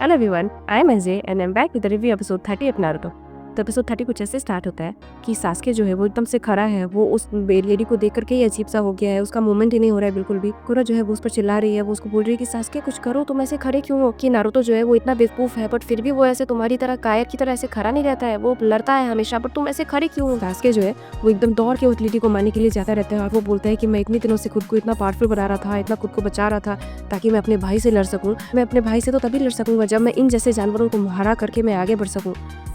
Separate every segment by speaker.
Speaker 1: Hello everyone, I am Ajay and I am back with the review episode 30 of Naruto. तो episode 30 कुछ ऐसे start होता है कि सास्के जो है वो एकदम से खड़ा है, वो उस लेडी को देख करके ही अजीब सा हो गया है, उसका मूवमेंट ही नहीं हो रहा है बिल्कुल भी। कुरा जो है वो उस पर चिल्ला रही है, वो उसको बोल रही है कि सास्के कुछ करो, तुम ऐसे खड़े क्यों हो। कि नारुतो जो है वो इतना बेवकूफ है बट फिर भी वो ऐसे तुम्हारी तरह कायर की तरह ऐसे खड़ा नहीं रहता है, वो लड़ता है हमेशा, बट तुम ऐसे खड़े क्यों हो। सास्के जो है वो एकदम दौड़ के उस लेडी को मारने के लिए जाता रहता है और वो बोलता है कि मैं इतने दिनों से खुद को इतना पावरफुल बना रहा था, इतना खुद को बचा रहा था ताकि मैं अपने भाई से लड़ सकूं। मैं अपने भाई से तो तभी लड़ सकूंगा जब मैं इन जैसे जानवरों को हरा करके मैं आगे बढ़ सकूं।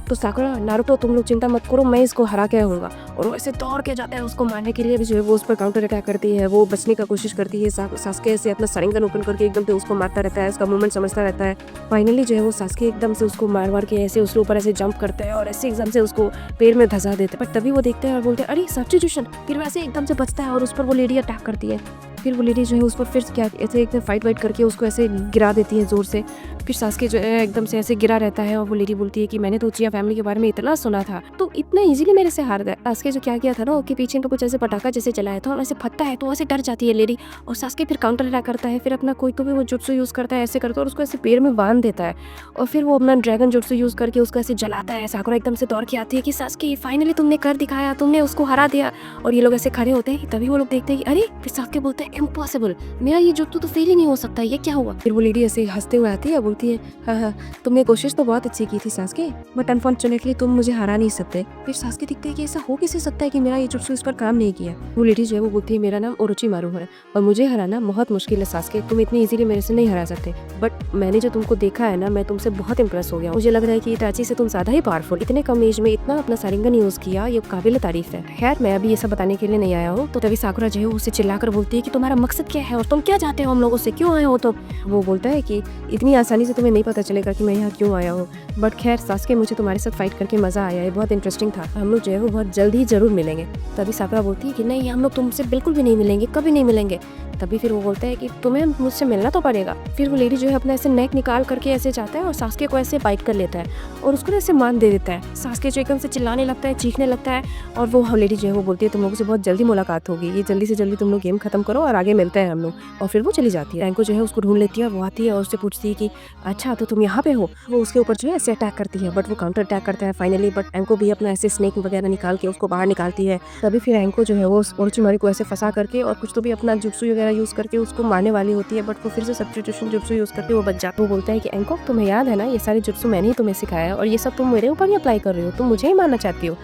Speaker 1: तो साकुरा, नारुतो, तुम लोग चिंता मत करो, मैं इसको हरा के रहूंगा। और वो ऐसे दौड़ के जाता है उसको मारने के लिए भी जो है वो उस पर काउंटर अटैक करती है, वो बचने का कोशिश करती है। सास्के से अपना शरिंगन ओपन करके एकदम से उसको मारता रहता है, उसका मूवमेंट समझता रहता है। फाइनली जो है वो सास्के एकदम से उसको मार के ऐसे उसके ऊपर ऐसे जंप करते हैं और ऐसे एकदम से उसको पेड़ में धंसा देते हैं। बट तभी वो देखते हैं और बोलते हैं अरे सब्स्टिट्यूशन। फिर वैसे एकदम से बचता है और उस पर वो लेडी अटैक करती है। फिर वो लेडी जो है उस पर फिर क्या ऐसे एकदम फाइट करके उसको ऐसे गिरा देती है जोर से। फिर सास्के जो है एकदम से ऐसे गिरा रहता है और वो लेडी बोलती है कि मैंने तो उचिया फैमिली के बारे में इतना सुना था, तो इतना इजीली मेरे से हार गए। सास्के जो क्या किया था ना, उसके पीछे तो कुछ ऐसे पटाखा जैसे चलाया था और ऐसे फटता है तो ऐसे डर जाती है लेडी। और सास्के फिर काउंटर अटैक करता है, फिर अपना कोई तो भी वो जुत्सु यूज करता है, ऐसे करता है और उसको ऐसे पेड़ में बांध देता है। और फिर वो अपना ड्रैगन जुत्सु यूज करके उसको ऐसे जलाता है। साकुरा एकदम से दौड़ के आती है कि सास्के फाइनली तुमने कर दिखाया, तुमने उसको हरा दिया। और ये लोग ऐसे खड़े होते हैं, तभी वो लोग देखते हैं कि अरे, फिर सास्के बोलते हैं इम्पॉसिबल, मेरा ये जुत्सु तो फेल ही नहीं हो सकता, ये क्या हुआ। फिर वो लेडी ऐसे हंसते हुए आती है, बोलती है हाँ, तुमने कोशिश तो बहुत अच्छी की थी सास्के, बट अनफॉर्चुनेटली तुम मुझे हरा नहीं सकते। फिर सास्के दिखते है कि ऐसा हो कैसे सकता है कि मेरा ये जुत्सु इस पर काम नहीं किया। वो लेडी जो है वो बोलती है मेरा नाम ओरोचिमारू है और मुझे हराना बहुत मुश्किल है सास्के, तुम इतनी इजीली मेरे से नहीं हरा सकते। बट मैंने जो तुमको देखा है ना, मैं तुमसे बहुत इंप्रेस हो गया। मुझे लग रहा है कि इटाची से तुम ज्यादा ही पावरफुल, इतने कम एज में इतना अपना शरिंगन यूज किया, ये काबिल तारीफ है। खैर, मैं अभी ये सब बताने के लिए नहीं आया हूँ। तो तभी साकुरा जो है उसे चिल्लाकर बोलती है कि तुम्हारा मकसद क्या है और तुम क्या चाहते हो हम लोगों से, क्यों आए हो। तो वो बोलता है कि इतनी आसानी से तुम्हें नहीं पता चलेगा कि मैं यहाँ क्यों आया हूँ, बट खैर सास्के, मुझे तुम्हारे साथ फाइट करके मजा आया है, बहुत इंटरेस्टिंग था, हम लोग जो है वो बहुत जल्द ही जरूर मिलेंगे। तभी साकुरा बोलती है कि नहीं, हम लोग तुमसे बिल्कुल भी नहीं मिलेंगे, कभी नहीं मिलेंगे। तभी फिर वो बोलता है कि तुम्हें मुझसे मिलना तो पड़ेगा। फिर वो लेडी जो है अपना ऐसे नेक निकाल करके ऐसे जाता है और सास्के को ऐसे बाइट कर लेता है और उसको ऐसे मान दे देता है। सास्के जो एकदम से चिल्लाने लगता है, चीखने लगता है। और वो लेडी जो है वो बोलती है तुम लोगों से बहुत जल्दी मुलाकात होगी, ये जल्दी से जल्दी तुम लोग गेम खत्म करो और आगे मिलते हैं हम लोग। और फिर वो चली जाती है। रैंको जो है उसको ढूंढ लेती है, वो आती है और उससे पूछती है कि अच्छा तो तुम यहाँ पे हो। वो उसके ऊपर जो है ऐसे अटैक करती है, बट वो काउंटर अटैक करता है फाइनली। बट एंको भी अपना ऐसे स्नेक वगैरह निकाल के उसको बाहर निकालती है। तभी फिर एंको जो है वो ओरोचिमारू को ऐसे फंसा करके और कुछ तो भी अपना जुत्सु वगैरह यूज करके उसको मारने वाली होती है, बट वो फिर से सब्स्टिट्यूशन जुत्सु यूज करके वो बच जाता है। वो बोलता है कि एंको, तुम्हें याद है ना, ये सारे जुत्सु मैंने ही तुम्हें सिखाया और ये सब तुम मेरे ऊपर ही अप्लाई कर रही हो, तुम मुझे ही मारना चाहती हो,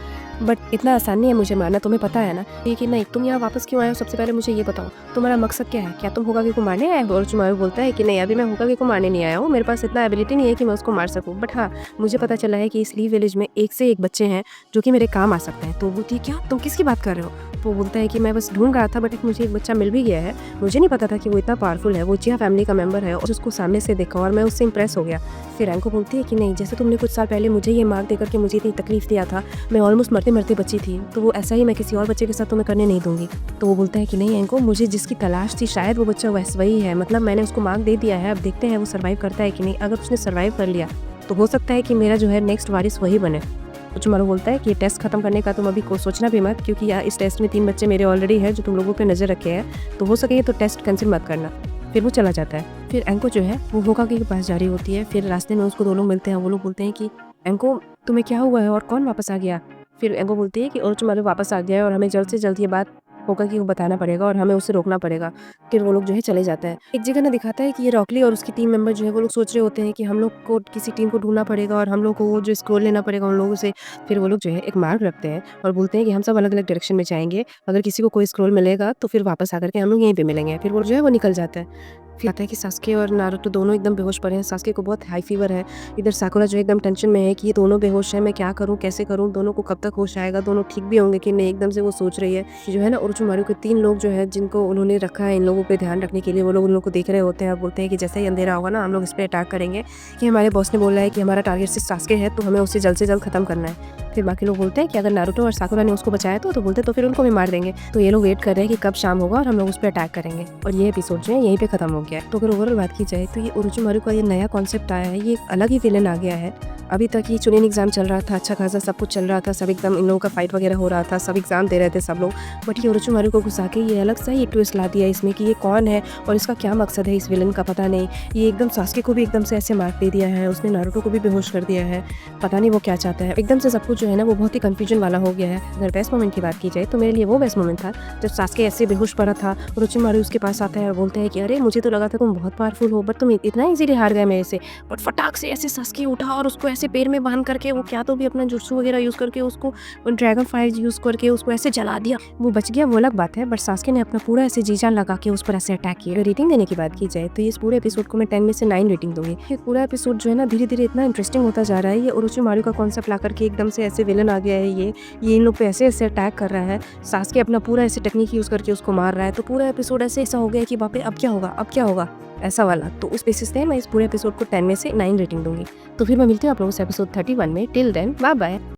Speaker 1: बट इतना आसान नहीं है मुझे मारना, तुम्हें पता है ना। ये कि नहीं, तुम यहाँ वापस क्यों आए हो, सबसे पहले मुझे ये बताओ, तुम्हारा मकसद क्या है, क्या तुम होकागे को मारने आए हो। ओरोचिमारू बोलता है कि नहीं, अभी मैं होकागे को मारने नहीं आया हूँ, मेरे पास इतना एबिलिटी नहीं है कि मैं उसको मार सकूँ, बट हाँ, मुझे पता चला है कि इस लीफ विलेज में एक से एक बच्चे हैं जो कि मेरे काम आ सकते हैं। तो वो बोलती है क्या, तुम किसकी बात कर रहे हो। वो बोलता है कि मैं बस ढूंढ रहा था, बट मुझे एक बच्चा मिल भी गया है, मुझे नहीं पता था कि वो इतना पावरफुल है, वो उचिया फैमिली का मेंबर है और उसको सामने से देखा और मैं उससे इंप्रेस हो गया। फिर एंको बोलती है कि नहीं, जैसे तुमने कुछ साल पहले मुझे ये मार देकर के मुझे इतनी तकलीफ दिया था, मैं ऑलमोस्ट मरते मरते बची थी, तो वो ऐसा ही मैं किसी और बच्चे के साथ तुम्हें करने नहीं दूंगी। तो वो बोलता है कि नहीं एंको, मुझे जिसकी तलाश थी शायद वो बच्चा वैसा वही है, मतलब मैंने उसको मार्क दे दिया है, अब देखते हैं वो सर्वाइव करता है कि नहीं। अगर उसने सर्वाइव कर लिया तो हो सकता है कि मेरा जो है नेक्स्ट वारिस वही बने। ओरोचिमारू बोलता है कि ये टेस्ट खत्म करने का तुम अभी को सोचना भी मत, क्योंकि इस टेस्ट में 3 बच्चे मेरे ऑलरेडी हैं जो तुम लोगों पे नजर रखे हैं, तो हो सके तो टेस्ट कैंसिल मत करना। फिर वो चला जाता है। फिर एंको जो है वो होकागे के पास जा रही होती है। फिर रास्ते में उसको 2 लोग मिलते हैं, वो लोग बोलते हैं कि एंको, तुम्हें क्या हुआ है और कौन वापस आ गया। फिर एंको बोलती है कि ओरोचिमारू वापस आ गया है और हमें जल्द से जल्द ये बात होकागे को बताना पड़ेगा और हमें उसे रोकना पड़ेगा। फिर वो लोग जो है चले जाते हैं। एक जगह ना दिखाता है कि ये रॉकली और उसकी टीम मेंबर जो है वो लोग सोच रहे होते हैं कि हम लोग को किसी टीम को ढूंढना पड़ेगा और हम लोग को वो जो स्क्रोल लेना पड़ेगा उन लोगों से। फिर वो लोग जो है एक मार्क रखते हैं और बोलते हैं कि हम सब अलग अलग डायरेक्शन में जाएंगे, अगर किसी को कोई स्क्रोल मिलेगा तो फिर वापस आकर के हम लोग यहीं पे मिलेंगे। फिर वो जो है वो निकल जाता है। फिर आता है कि सास्के और नारुतो दोनों एकदम बेहोश पड़े हैं। सास्के को बहुत हाई फीवर है। इधर साकुरा जो एकदम टेंशन में है कि ये दोनों बेहोश हैं, मैं क्या करूं, कैसे करूं, दोनों को कब तक होश आएगा, दोनों ठीक भी होंगे कि नहीं। एकदम से वो सोच रही है कि जो है ना, ओरोचिमारू के 3 लोग जो है जिनको उन्होंने रखा है इन लोगों पे ध्यान रखने के लिए, वो लोग उन लोगों को देख रहे होते हैं। बोलते हैं कि जैसे ही अंधेरा होगा ना, हम लोग इस पर अटैक करेंगे, कि हमारे बॉस ने बोला है कि हमारा टारगेट सिर्फ सास्के है, तो हमें उसे जल्द से जल्द खत्म करना है। फिर बाकी लोग बोलते हैं कि अगर नारुतो और साकुरा ने उसको बचाया तो बोलते तो फिर उनको भी मार देंगे। तो ये लोग वेट कर रहे हैं कि कब शाम होगा और हम लोग उस पर अटैक करेंगे। और ये एपिसोड जो है यहीं पे खत्म हो गया है। तो अगर ओवरऑल बात की जाए तो ये ओरोचिमारू का ये नया कॉन्सेप्ट आया है, ये अलग ही विलेन आ गया है अभी तक ये चुनिन एग्ज़ाम चल रहा था, अच्छा खासा सब कुछ चल रहा था, सब एकदम इन लोगों का फाइट वगैरह हो रहा था, सब एग्ज़ाम दे रहे थे सब लोग। बट ये ओरोचिमारू को घुसा के ये अलग सा ही ट्विस्ट ला दिया इसमें कि ये कौन है और इसका क्या मकसद है इस विलन का पता नहीं। ये एकदम सास्के को भी एकदम से ऐसे मार दे दिया है, उसने नारुतो को भी बेहोश कर दिया है, पता नहीं वो क्या चाहता है। एकदम से सब कुछ जो है ना वो बहुत ही कन्फ्यूजन वाला हो गया है। अगर बेस्ट मोमेंट की बात की जाए तो मेरे लिए वो बेस्ट मोमेंट था जब सास्के ऐसे बेहोश पड़ा था, ओरोचिमारू उसके पास आता है और बोलते हैं कि अरे मुझे तो लगा था तुम बहुत पावरफुल हो, बट तुम इतना ईज़िली हार गए मेरे से। बट फटाक से ऐसे सास्के उठा और उसको ऐसे पैर में बांध करके वो क्या तो भी अपना जुत्सु वगैरह यूज़ करके उसको ड्रैगन फायर यूज़ करके उसको ऐसे जला दिया। वो बच गया वो अलग बात है, बट सास्के ने अपना पूरा ऐसे जी जान लगा के उस पर ऐसे अटैक किया। अगर रेटिंग देने की बात की जाए तो इस पूरे एपिसोड को मैं 10 में से 9 रेटिंग दूंगी। ये पूरा एपिसोड जो है ना धीरे धीरे इतना इंटरेस्टिंग होता जा रहा है। ये ओरोचिमारू का कॉन्सेप्ट ला करके एकदम से ऐसे विलन आ गया है, ये इन लोग पे ऐसे ऐसे अटैक कर रहा है, सास्के अपना पूरा ऐसे टेक्निक यूज़ करके उसको मार रहा है। तो पूरा एपिसोड ऐसा हो गया कि बाप रे अब क्या होगा, अब क्या होगा, ऐसा वाला। तो उस बेसिस पे मैं इस पूरे एपिसोड को 10 में से 9 रेटिंग दूंगी। तो फिर मैं मिलती हूँ आप लोगों से एपिसोड 31 में। Till then bye bye.